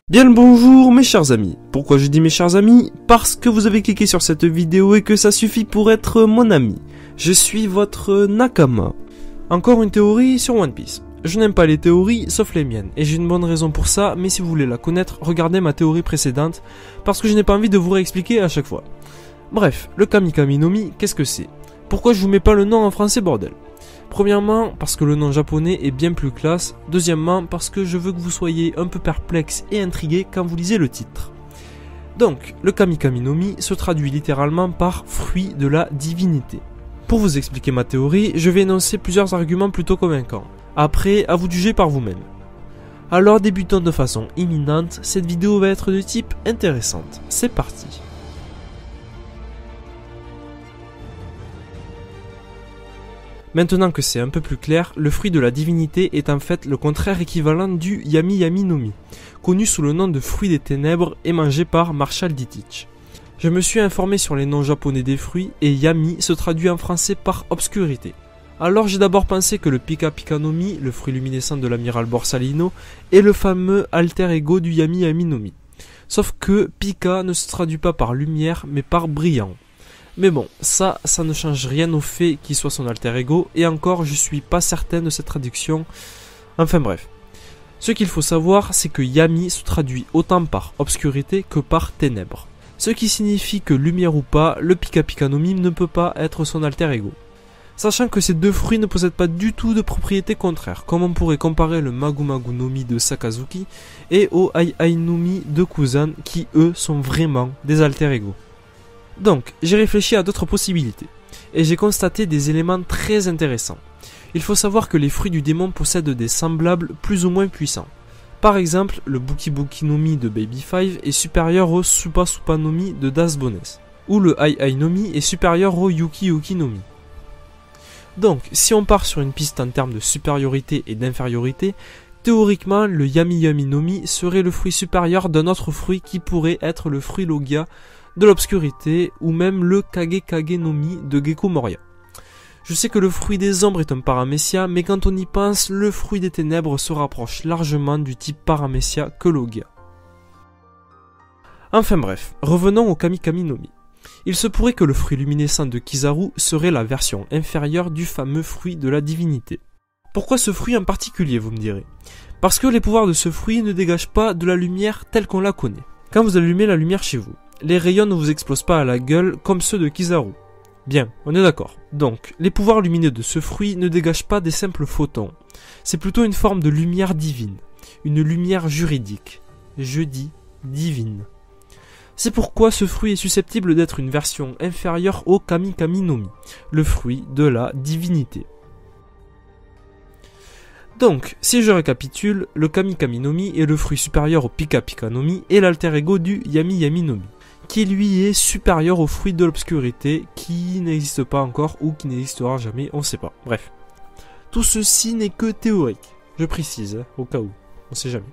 Bien le bonjour mes chers amis. Pourquoi je dis mes chers amis? Parce que vous avez cliqué sur cette vidéo et que ça suffit pour être mon ami. Je suis votre Nakama. Encore une théorie sur One Piece. Je n'aime pas les théories sauf les miennes et j'ai une bonne raison pour ça, mais si vous voulez la connaître, regardez ma théorie précédente parce que je n'ai pas envie de vous réexpliquer à chaque fois. Bref, le Kamikami no Mi, qu'est-ce que c'est? Pourquoi je vous mets pas le nom en français bordel? Premièrement, parce que le nom japonais est bien plus classe. Deuxièmement, parce que je veux que vous soyez un peu perplexe et intrigué quand vous lisez le titre. Donc, le Kamikami no Mi se traduit littéralement par fruit de la divinité. Pour vous expliquer ma théorie, je vais énoncer plusieurs arguments plutôt convaincants. Après, à vous de juger par vous-même. Alors débutons de façon imminente, cette vidéo va être de type intéressante. C'est parti. Maintenant que c'est un peu plus clair, le fruit de la divinité est en fait le contraire équivalent du Yami Yami no Mi, connu sous le nom de fruit des ténèbres et mangé par Marshall Dietrich. Je me suis informé sur les noms japonais des fruits et Yami se traduit en français par obscurité. Alors j'ai d'abord pensé que le Pika Pika no Mi, le fruit luminescent de l'amiral Borsalino, est le fameux alter ego du Yami Yami no Mi. Sauf que Pika ne se traduit pas par lumière mais par brillant. Mais bon, ça ne change rien au fait qu'il soit son alter ego, et encore je suis pas certain de cette traduction. Enfin bref. Ce qu'il faut savoir, c'est que Yami se traduit autant par obscurité que par ténèbres. Ce qui signifie que lumière ou pas, le Pika Pika no Mi ne peut pas être son alter ego. Sachant que ces deux fruits ne possèdent pas du tout de propriétés contraires, comme on pourrait comparer le Magu Magu no Mi de Sakazuki et au Ai Ai no Mi de Kuzan, qui eux sont vraiment des alter ego. Donc, j'ai réfléchi à d'autres possibilités, et j'ai constaté des éléments très intéressants. Il faut savoir que les fruits du démon possèdent des semblables plus ou moins puissants. Par exemple, le Buki Buki no Mi de Baby 5 est supérieur au Supa Supa no Mi de Das Bones, ou le Ai Ai no Mi est supérieur au Yuki Yuki no Mi. Donc, si on part sur une piste en termes de supériorité et d'infériorité, théoriquement, le Yami Yami no Mi serait le fruit supérieur d'un autre fruit qui pourrait être le fruit Logia de l'obscurité, ou même le Kage Kage no Mi de Gecko Moria. Je sais que le fruit des ombres est un paramecia, mais quand on y pense, le fruit des ténèbres se rapproche largement du type paramecia que Logia. Enfin bref, revenons au Kamikami no Mi. Il se pourrait que le fruit luminescent de Kizaru serait la version inférieure du fameux fruit de la divinité. Pourquoi ce fruit en particulier, vous me direz? Parce que les pouvoirs de ce fruit ne dégagent pas de la lumière telle qu'on la connaît. Quand vous allumez la lumière chez vous, les rayons ne vous explosent pas à la gueule comme ceux de Kizaru. Bien, on est d'accord. Donc, les pouvoirs lumineux de ce fruit ne dégagent pas des simples photons. C'est plutôt une forme de lumière divine. Une lumière juridique. Je dis divine. C'est pourquoi ce fruit est susceptible d'être une version inférieure au Kamikami no Mi, le fruit de la divinité. Donc, si je récapitule, le Kamikami no Mi est le fruit supérieur au Pika Pika no Mi et l'alter ego du Yami Yami no Mi, qui lui est supérieur au fruit de l'obscurité, qui n'existe pas encore ou qui n'existera jamais, on ne sait pas. Bref. Tout ceci n'est que théorique, je précise, au cas où, on ne sait jamais.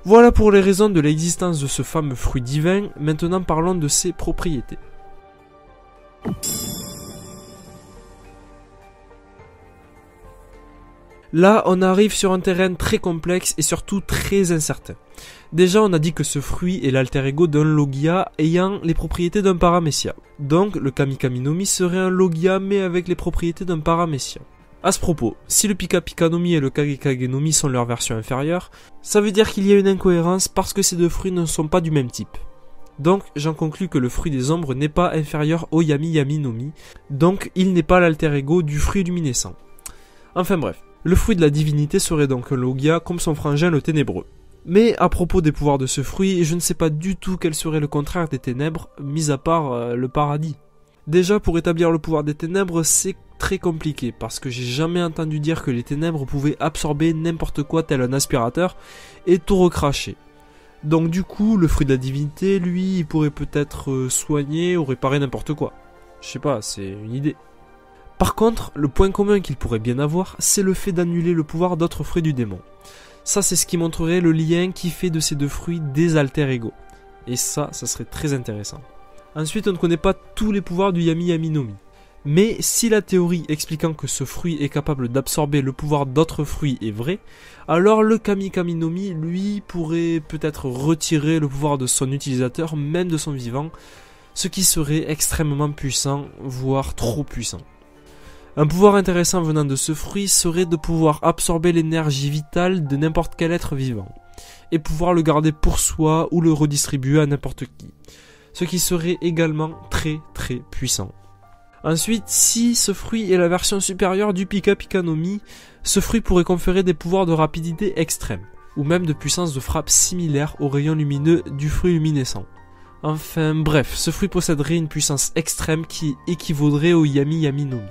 Voilà pour les raisons de l'existence de ce fameux fruit divin, maintenant parlons de ses propriétés. Là, on arrive sur un terrain très complexe et surtout très incertain. Déjà, on a dit que ce fruit est l'alter ego d'un Logia ayant les propriétés d'un paramecia. Donc, le Kamikami no Mi serait un Logia mais avec les propriétés d'un paramecia. À ce propos, si le Pika Pika no Mi et le Kage Kage no Mi sont leur version inférieure, ça veut dire qu'il y a une incohérence parce que ces deux fruits ne sont pas du même type. Donc, j'en conclus que le fruit des ombres n'est pas inférieur au Yami Yami no Mi, donc il n'est pas l'alter ego du fruit luminescent. Enfin bref. Le fruit de la divinité serait donc un Logia comme son frangin le ténébreux. Mais à propos des pouvoirs de ce fruit, je ne sais pas du tout quel serait le contraire des ténèbres, mis à part le paradis. Déjà, pour établir le pouvoir des ténèbres, c'est très compliqué, parce que j'ai jamais entendu dire que les ténèbres pouvaient absorber n'importe quoi tel un aspirateur et tout recracher. Donc du coup, le fruit de la divinité, lui, il pourrait peut-être soigner ou réparer n'importe quoi. Je sais pas, c'est une idée. Par contre, le point commun qu'il pourrait bien avoir, c'est le fait d'annuler le pouvoir d'autres fruits du démon. Ça, c'est ce qui montrerait le lien qui fait de ces deux fruits des alter ego. Et ça serait très intéressant. Ensuite, on ne connaît pas tous les pouvoirs du Yami Yami no Mi. Mais si la théorie expliquant que ce fruit est capable d'absorber le pouvoir d'autres fruits est vraie, alors le Kami Kami no Mi, lui, pourrait peut-être retirer le pouvoir de son utilisateur, même de son vivant, ce qui serait extrêmement puissant, voire trop puissant. Un pouvoir intéressant venant de ce fruit serait de pouvoir absorber l'énergie vitale de n'importe quel être vivant, et pouvoir le garder pour soi ou le redistribuer à n'importe qui, ce qui serait également très très puissant. Ensuite, si ce fruit est la version supérieure du Pika Pika no Mi, ce fruit pourrait conférer des pouvoirs de rapidité extrême, ou même de puissance de frappe similaire aux rayons lumineux du fruit luminescent. Enfin bref, ce fruit posséderait une puissance extrême qui équivaudrait au Yami Yami no Mi.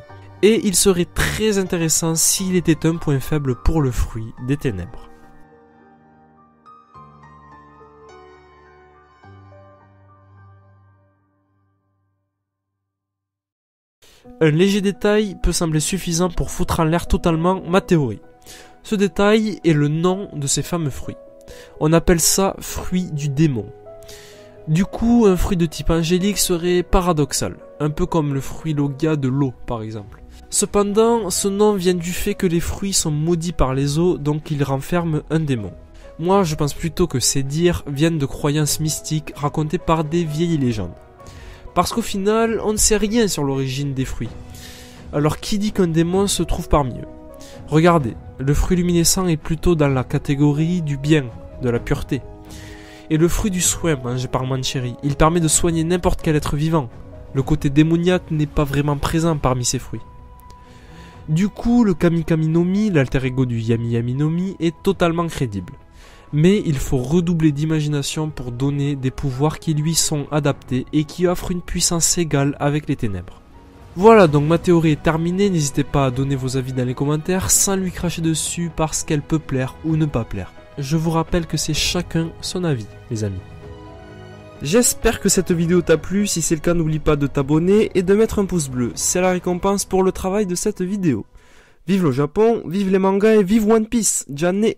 Et il serait très intéressant s'il était un point faible pour le fruit des ténèbres. Un léger détail peut sembler suffisant pour foutre en l'air totalement ma théorie. Ce détail est le nom de ces fameux fruits. On appelle ça fruit du démon. Du coup, un fruit de type angélique serait paradoxal, un peu comme le fruit Logia de l'eau par exemple. Cependant, ce nom vient du fait que les fruits sont maudits par les eaux, donc ils renferment un démon. Moi, je pense plutôt que ces dires viennent de croyances mystiques racontées par des vieilles légendes. Parce qu'au final, on ne sait rien sur l'origine des fruits. Alors qui dit qu'un démon se trouve parmi eux? Regardez, le fruit luminescent est plutôt dans la catégorie du bien, de la pureté. Et le fruit du soin, mangé par Mancheri, il permet de soigner n'importe quel être vivant. Le côté démoniaque n'est pas vraiment présent parmi ces fruits. Du coup, le Kami Kami no Mi, l'alter ego du Yami Yami no Mi, est totalement crédible. Mais il faut redoubler d'imagination pour donner des pouvoirs qui lui sont adaptés et qui offrent une puissance égale avec les ténèbres. Voilà, donc ma théorie est terminée, n'hésitez pas à donner vos avis dans les commentaires sans lui cracher dessus parce qu'elle peut plaire ou ne pas plaire. Je vous rappelle que c'est chacun son avis, les amis. J'espère que cette vidéo t'a plu, si c'est le cas n'oublie pas de t'abonner et de mettre un pouce bleu, c'est la récompense pour le travail de cette vidéo. Vive le Japon, vive les mangas et vive One Piece, Janne!